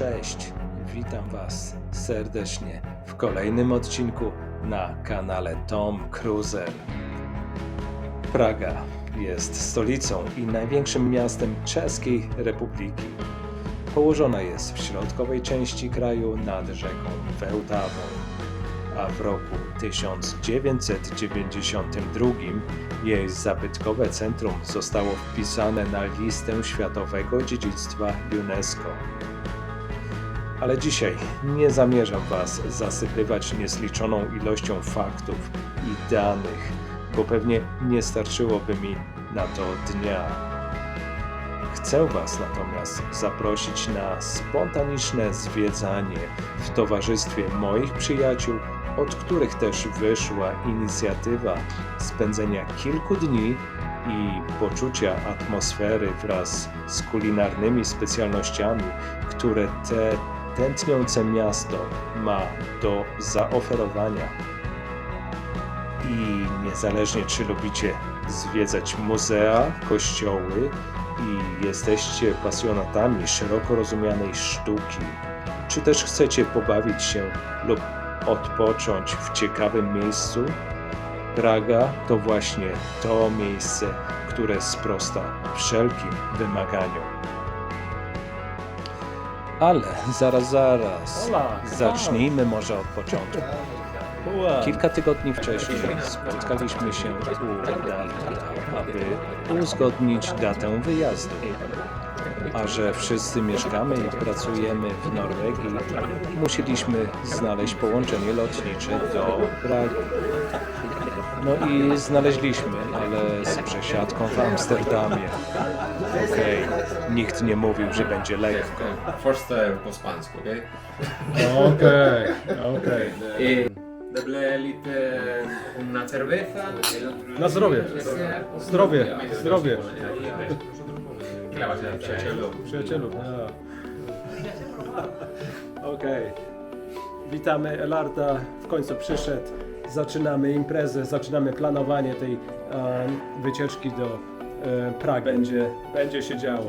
Cześć, witam Was serdecznie w kolejnym odcinku na kanale Tom Cruiser. Praga jest stolicą i największym miastem Czeskiej Republiki. Położona jest w środkowej części kraju nad rzeką Wełtawą, a w roku 1992 jej zabytkowe centrum zostało wpisane na listę Światowego Dziedzictwa UNESCO. Ale dzisiaj nie zamierzam Was zasypywać niezliczoną ilością faktów i danych, bo pewnie nie starczyłoby mi na to dnia. Chcę Was natomiast zaprosić na spontaniczne zwiedzanie w towarzystwie moich przyjaciół, od których też wyszła inicjatywa spędzenia kilku dni i poczucia atmosfery wraz z kulinarnymi specjalnościami, które te tętniące miasto ma do zaoferowania. I niezależnie czy lubicie zwiedzać muzea, kościoły i jesteście pasjonatami szeroko rozumianej sztuki, czy też chcecie pobawić się lub odpocząć w ciekawym miejscu, Praga to właśnie to miejsce, które sprosta wszelkim wymaganiom. Ale zaraz, zacznijmy może od początku. Kilka tygodni wcześniej spotkaliśmy się u Dawida, aby uzgodnić datę wyjazdu. A że wszyscy mieszkamy i pracujemy w Norwegii, musieliśmy znaleźć połączenie lotnicze do Pragi. No i znaleźliśmy, ale z przesiadką w Amsterdamie. Okej, nikt nie mówił, że będzie lekko. Forster po spansku, okej? Okej. Det blev lite una cerveza. Na zdrowie. Zdrowie. Przyjacielu. Okej. Witamy Elarda, w końcu przyszedł. Zaczynamy imprezę, zaczynamy planowanie tej wycieczki do Pragi. Będzie się działo.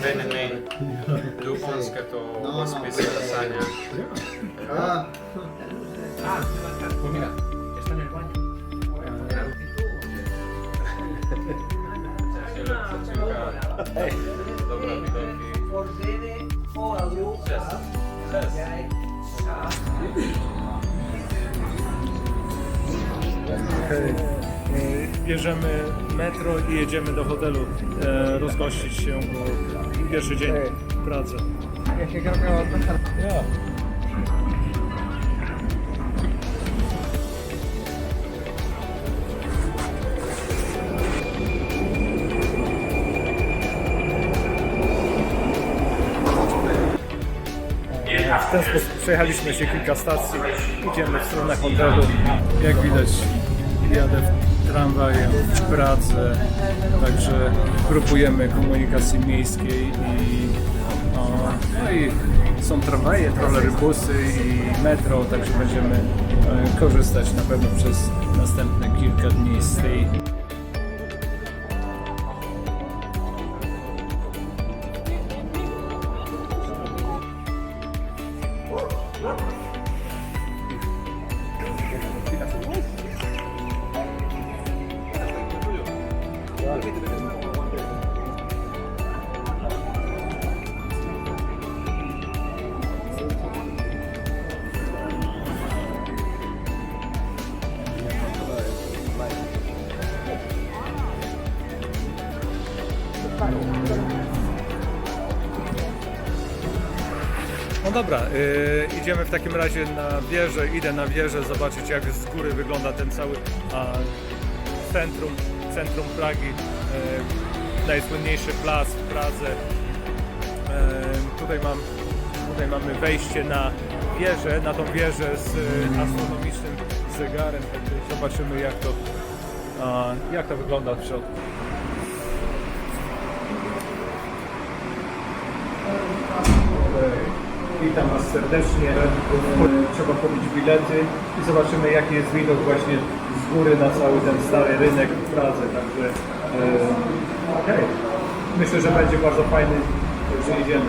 Винений Дубонське, то госпіс Саня. Dobra, widoki. Bierzemy metro i jedziemy do hotelu rozgościć się, bo pierwszy dzień w Pradze. W ten sposób przejechaliśmy się kilka stacji, idziemy w stronę hotelu. Jak widać, jadę tramwajem w Pradze, także próbujemy komunikacji miejskiej i są tramwaje, trolleybusy i metro, także będziemy korzystać na pewno przez następne kilka dni z tej. No dobra, idziemy w takim razie na wieżę, idę na wieżę zobaczyć, jak z góry wygląda ten cały centrum Pragi, najsłynniejszy plac w Pradze. Tutaj mamy wejście na wieżę, na tą wieżę z astronomicznym zegarem, także zobaczymy jak to wygląda w środku. Witam Was serdecznie. Trzeba kupić bilety i zobaczymy, jaki jest widok właśnie z góry na cały ten stary rynek w Pradze. Także Myślę, że będzie bardzo Także idziemy.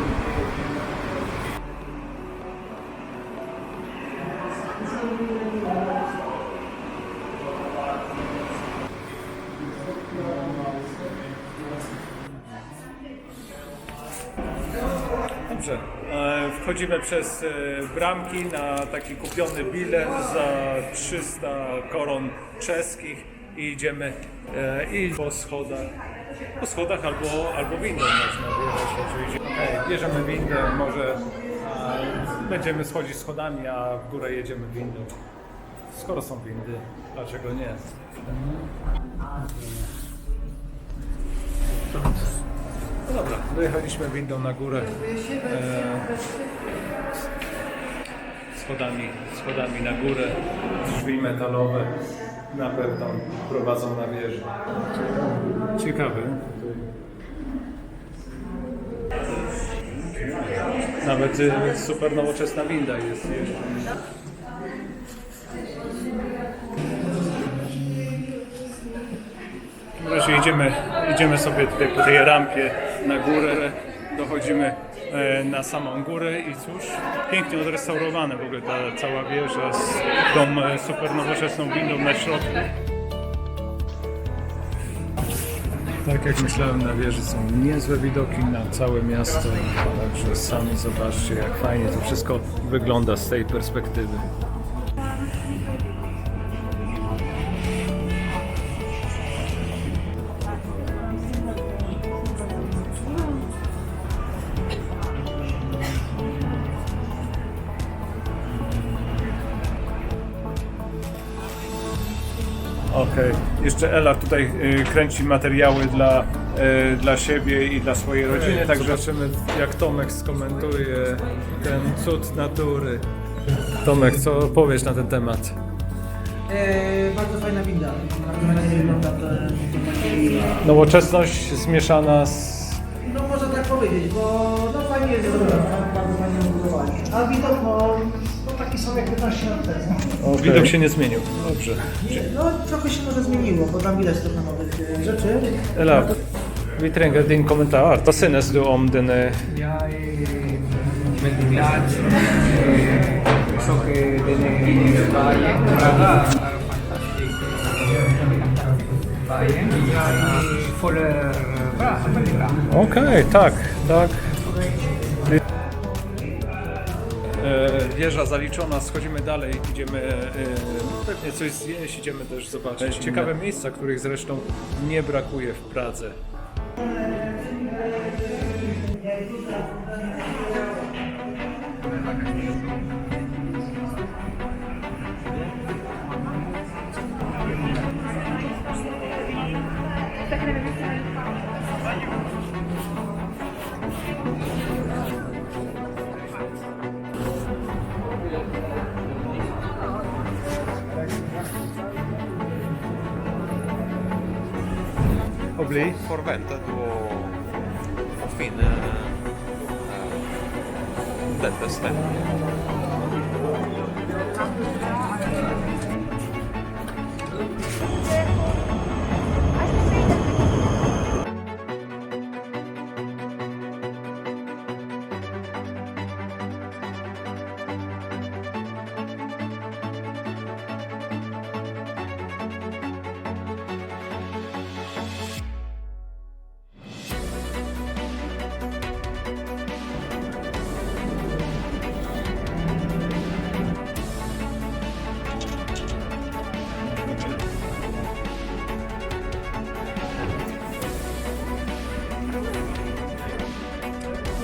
Dobrze, wchodzimy przez bramki na taki kupiony bilet za 300 koron czeskich i idziemy i po schodach albo windą można wjechać oczywiście. Bierzemy windę, może będziemy schodzić schodami, a w górę jedziemy windą. Skoro są windy, dlaczego nie? No dobra, wyjechaliśmy windą na górę. Schodami na górę. Drzwi metalowe na pewno prowadzą na wieżę. Ciekawe. Nawet super nowoczesna winda jest. W razie idziemy sobie tutaj po tej rampie na górę, dochodzimy na samą górę i cóż, pięknie odrestaurowane w ogóle ta cała wieża z tą super nowoczesną windą na środku. Tak jak myślałem, na wieży są niezłe widoki na całe miasto, także sami zobaczcie, jak fajnie to wszystko wygląda z tej perspektywy. Okej, jeszcze Ela tutaj kręci materiały dla siebie i dla swojej rodziny, także zobaczymy, jak Tomek skomentuje ten cud natury. Tomek, co powiesz na ten temat? Bardzo fajna winda. Bardzo fajnie wygląda to taki... Nowoczesność zmieszana z... No można tak powiedzieć, bo no fajnie jest zrobione, bardzo fajnie zbudowali. A widok no taki sam jak 15 lat temu. Okay. Widok się nie zmienił. Dobrze. No trochę się może zmieniło, bo tam widać trochę nowych rzeczy. Ela, vi trenger din kommentar. Vad synes du om den... Jag är väldigt glad. Så den är Bayern. Praga är fantastisk. Bayern. Jag håller bra, väldigt bra. Okej, tak. Wieża zaliczona, schodzimy dalej, idziemy pewnie coś zjeść, idziemy też zobaczyć ciekawe miejsca, których zresztą nie brakuje w Pradze. Obli? Forventat å finne dette stedet.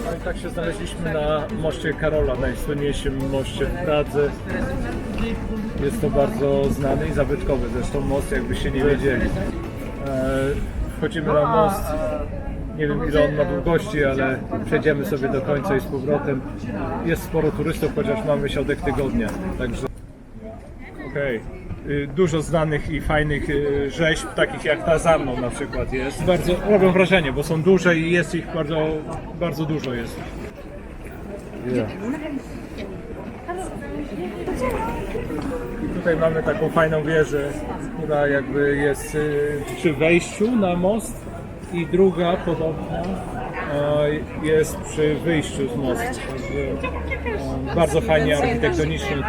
No i tak się znaleźliśmy na moście Karola, najsłynniejszym moście w Pradze. Jest to bardzo znany i zabytkowy, zresztą most, jakbyście nie wiedzieli. Wchodzimy na most, nie wiem ile on ma długości, ale przejdziemy sobie do końca i z powrotem. Jest sporo turystów, chociaż mamy środek tygodnia, także... Okej. Dużo znanych i fajnych rzeźb, takich jak ta za mną na przykład jest. Bardzo robią wrażenie, bo są duże i jest ich bardzo dużo jest. I tutaj mamy taką fajną wieżę, która jakby jest przy wejściu na most i druga podobna jest przy wyjściu z mostu. Także, bardzo fajnie architektonicznie to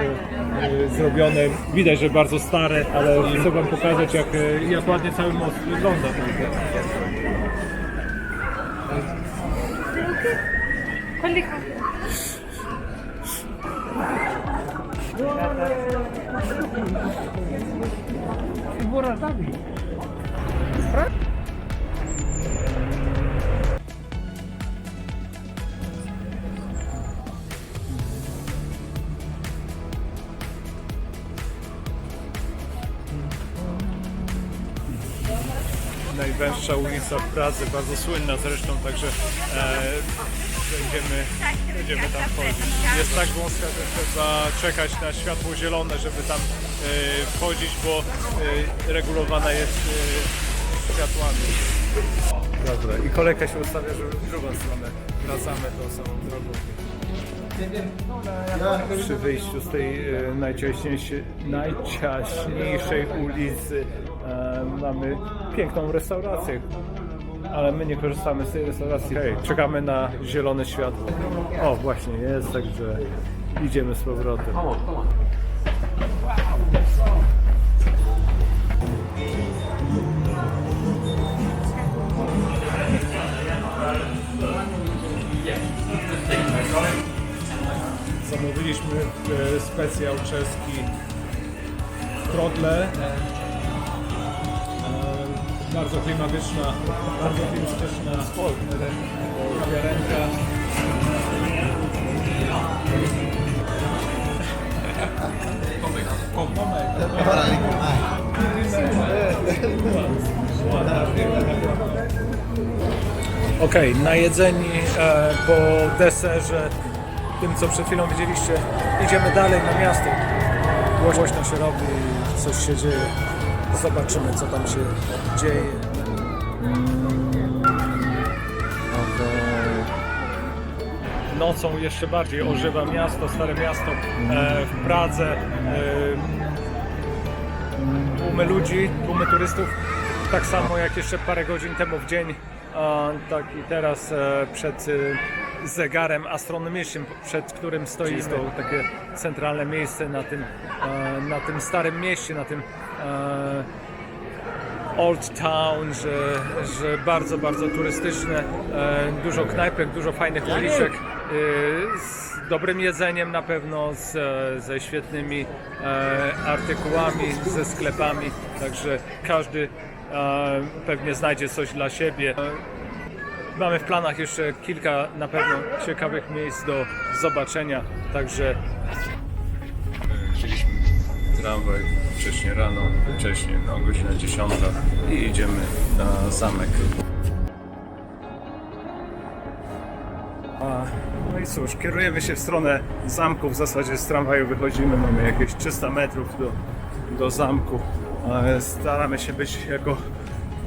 zrobione. Widać, że bardzo stare, ale chcę wam pokazać, jak ładnie cały most wygląda. Najwęższa ulica w Pradze, bardzo słynna zresztą, także będziemy tam chodzić. Jest tak wąska, że trzeba czekać na światło zielone, żeby tam wchodzić, bo regulowana jest światłami. Dobra, i kolejka się ustawia, żeby w drugą stronę wracamy tą samą drogą. Przy wyjściu z tej najciaśniejszej ulicy mamy piękną restaurację, ale my nie korzystamy z tej restauracji. Hej, czekamy na zielone światło. O, właśnie jest, także idziemy z powrotem. Zamówiliśmy specjał czeski Krodle. Bardzo klimatyczna, bardzo klimatyczna kawiarenka. Okej, najedzeni po deserze, tym co przed chwilą widzieliście, idziemy dalej na miasto. Głośno się robi, coś się dzieje. Zobaczymy, co tam się dzieje. Nocą jeszcze bardziej ożywa miasto, stare miasto w Pradze. Tłumy ludzi, tłumy turystów, tak samo jak jeszcze parę godzin temu w dzień, tak i teraz przed zegarem astronomicznym, przed którym stoimy. To takie centralne miejsce na tym starym mieście, na tym Old Town, że bardzo, bardzo turystyczne, dużo knajpek, dużo fajnych uliczek, z dobrym jedzeniem na pewno, ze świetnymi artykułami, ze sklepami, także każdy pewnie znajdzie coś dla siebie. Mamy w planach jeszcze kilka na pewno ciekawych miejsc do zobaczenia, także wzięliśmy tramwaj wcześniej rano, wcześniej o godzina 10 i idziemy na zamek. No i cóż, kierujemy się w stronę zamku, w zasadzie z tramwaju wychodzimy, mamy jakieś 300 metrów do zamku. Staramy się być jako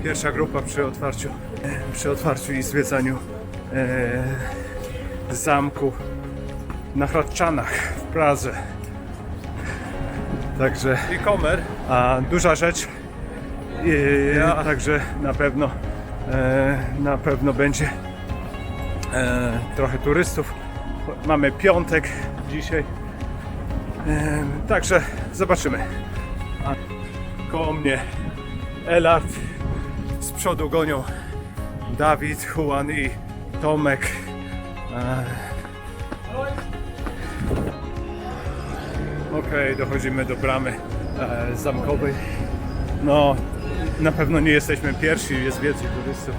pierwsza grupa przy otwarciu i zwiedzaniu zamku na Hradczanach w Pradze. Także Vikomer, duża rzecz, także na pewno będzie trochę turystów. Mamy piątek dzisiaj, także zobaczymy. Koło mnie Elard, z przodu gonią Dawid, Juan i Tomek. Okej, dochodzimy do bramy zamkowej. No, na pewno nie jesteśmy pierwsi, jest więcej turystów.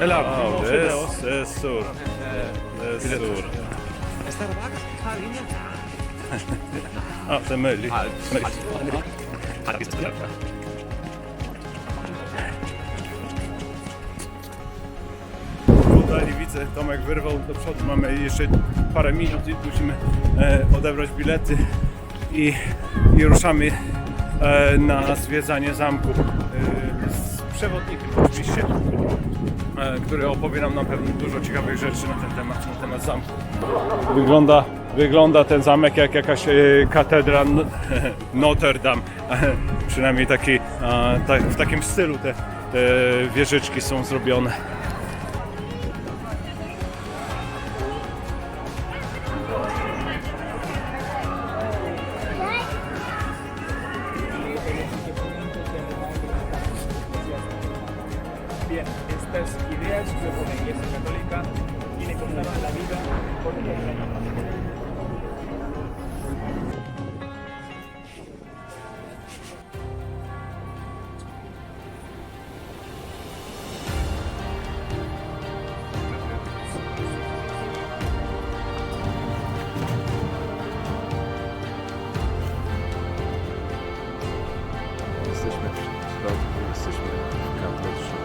Elard, Sur. A, to myli. Tutaj widzę, Tomek wyrwał do przodu. Mamy jeszcze parę minut i musimy odebrać bilety i ruszamy na zwiedzanie zamku z przewodnikiem oczywiście. który opowie nam na pewno dużo ciekawych rzeczy na ten temat, na temat zamku. Wygląda ten zamek jak jakaś katedra Notre Dame. Przynajmniej taki, w takim stylu te wieżyczki są zrobione. Bien, estas ideas que propone la Iglesia Católica y le contaban la vida por un año. Jesteśmy w środku, jesteśmy w katedrze.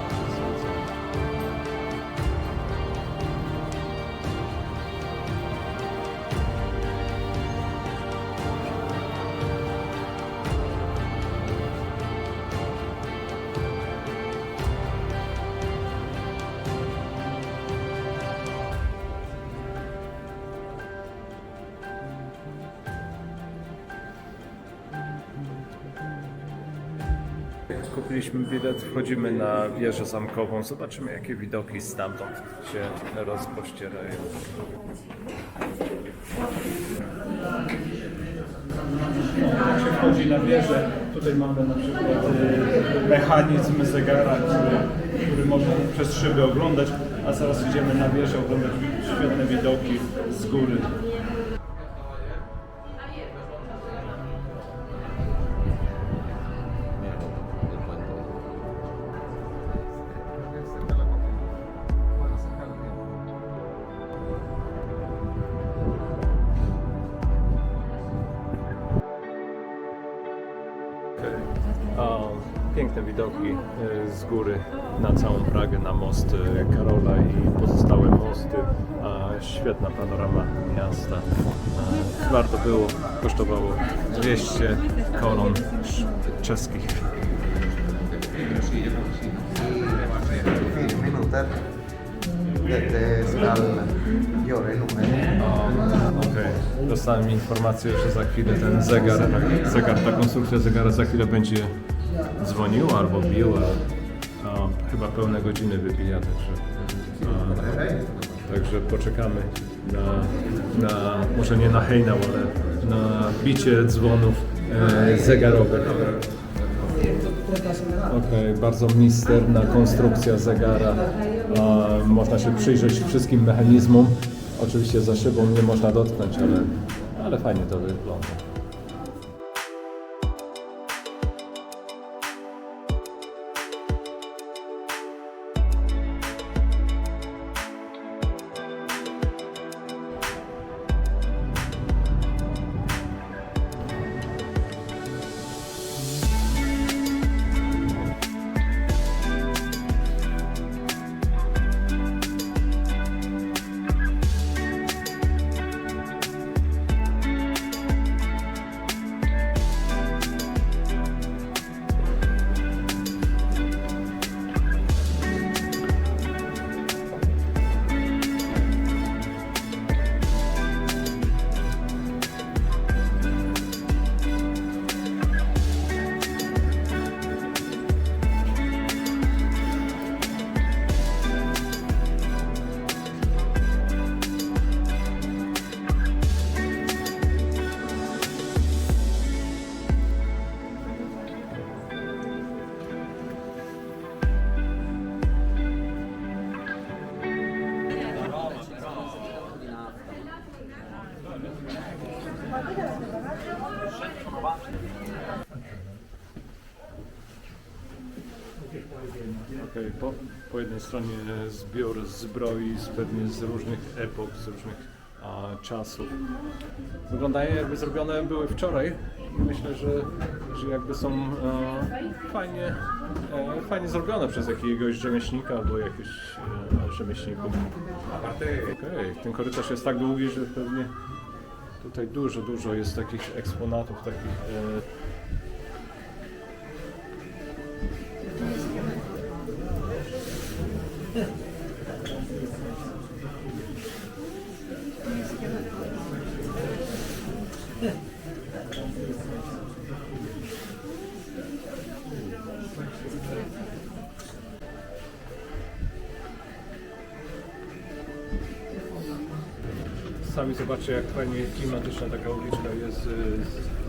Kupiliśmy bilet, wchodzimy na wieżę zamkową, zobaczymy jakie widoki stamtąd się rozpościerają. Jak się wchodzi na wieżę, tutaj mamy na przykład mechanizm zegara, który można przez szyby oglądać, a zaraz idziemy na wieżę oglądać świetne widoki z góry. Piękne widoki z góry na całą Pragę, na most Karola i pozostałe mosty. Świetna panorama miasta. Warto było, kosztowało 200 koron czeskich. Minuter de skal göra numer. Okay. Dostałem informację, że za chwilę ten zegar, ta konstrukcja zegara za chwilę będzie dzwoniła albo biła. Chyba pełne godziny wybija, także poczekamy na może nie na hejnał, ale na bicie dzwonów zegarowych. Okej, bardzo misterna konstrukcja zegara. Można się przyjrzeć wszystkim mechanizmom. Oczywiście za szybą nie można dotknąć, ale fajnie to wygląda. Okay, po jednej stronie zbiór zbroi pewnie z różnych epok, z różnych czasów. Wyglądają jakby zrobione były wczoraj. Myślę, że jakby są fajnie zrobione przez jakiegoś rzemieślnika albo jakichś rzemieślników. Okay, ten korytarz jest tak długi, że pewnie tutaj dużo jest takich eksponatów, takich Sami zobaczcie, jak fajnie klimatyczna taka uliczka jest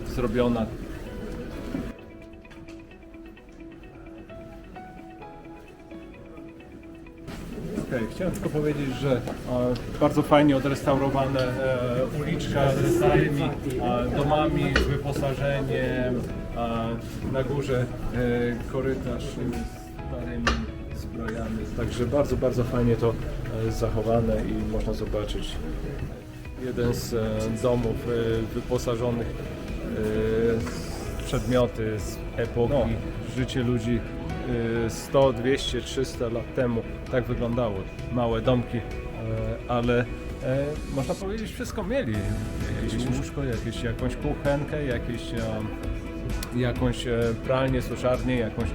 zrobiona. Chciałem tylko powiedzieć, że bardzo fajnie odrestaurowana uliczka ze starymi domami, z wyposażeniem, na górze korytarz z starymi zbrojami. Także bardzo, bardzo fajnie to zachowane i można zobaczyć jeden z domów wyposażonych w przedmioty z epoki, życie ludzi 100, 200, 300 lat temu tak wyglądało. Małe domki, ale można powiedzieć, wszystko mieli. Jakieś łóżko, jakąś kuchenkę, jakąś pralnię, suszarnię, jakąś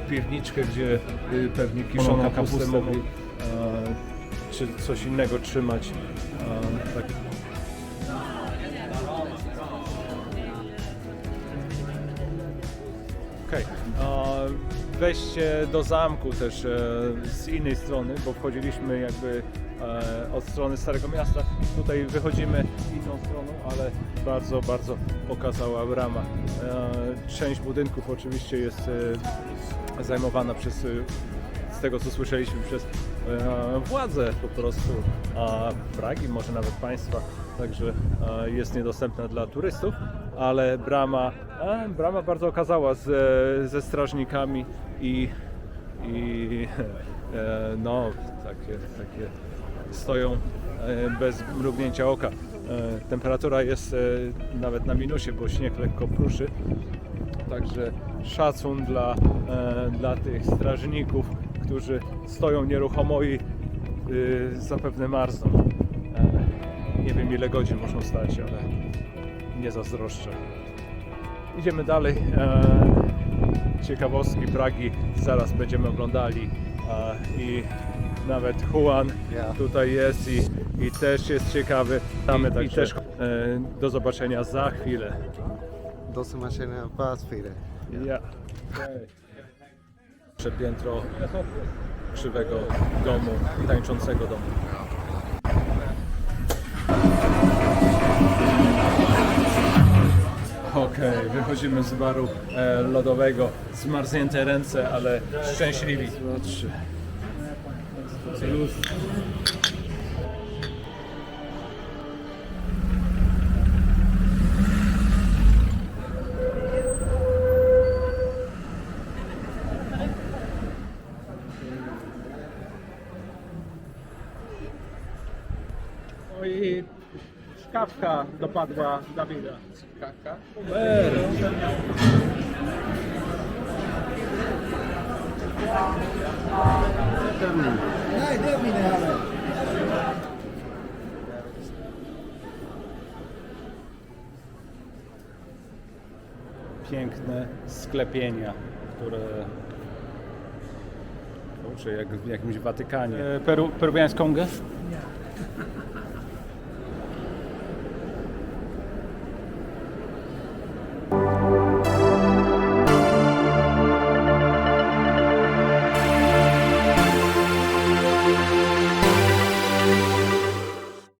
piwniczkę, gdzie pewnie kiszoną kapustę mogli czy coś innego trzymać. Tak. Okej. Wejście do zamku też z innej strony, bo wchodziliśmy jakby od strony Starego Miasta. Tutaj wychodzimy inną stroną, ale bardzo, bardzo okazała brama. Część budynków oczywiście jest zajmowana przez, z tego co słyszeliśmy, przez władze po prostu Pragi, może nawet państwa, także jest niedostępna dla turystów, ale brama bardzo okazała ze strażnikami i no takie stoją bez mrugnięcia oka. Temperatura jest nawet na minusie, bo śnieg lekko pruszy, także szacun dla tych strażników, którzy stoją nieruchomo i zapewne marzną. Nie wiem, ile godzin muszą stać, ale nie zazdroszczę. Idziemy dalej. Ciekawostki Pragi zaraz będziemy oglądali i nawet Juan tutaj jest i też jest ciekawy. I też do zobaczenia za chwilę. Do zobaczenia za chwilę. Ja. Piętro krzywego domu, tańczącego domu. Okej, wychodzimy z baru lodowego, zmarznięte ręce, ale szczęśliwi. Zobaczcie. No i szkawka dopadła Dawida. Kaka? Piękne sklepienia, które kurczę, jak w jakimś Watykanie. Peruwiańską gę?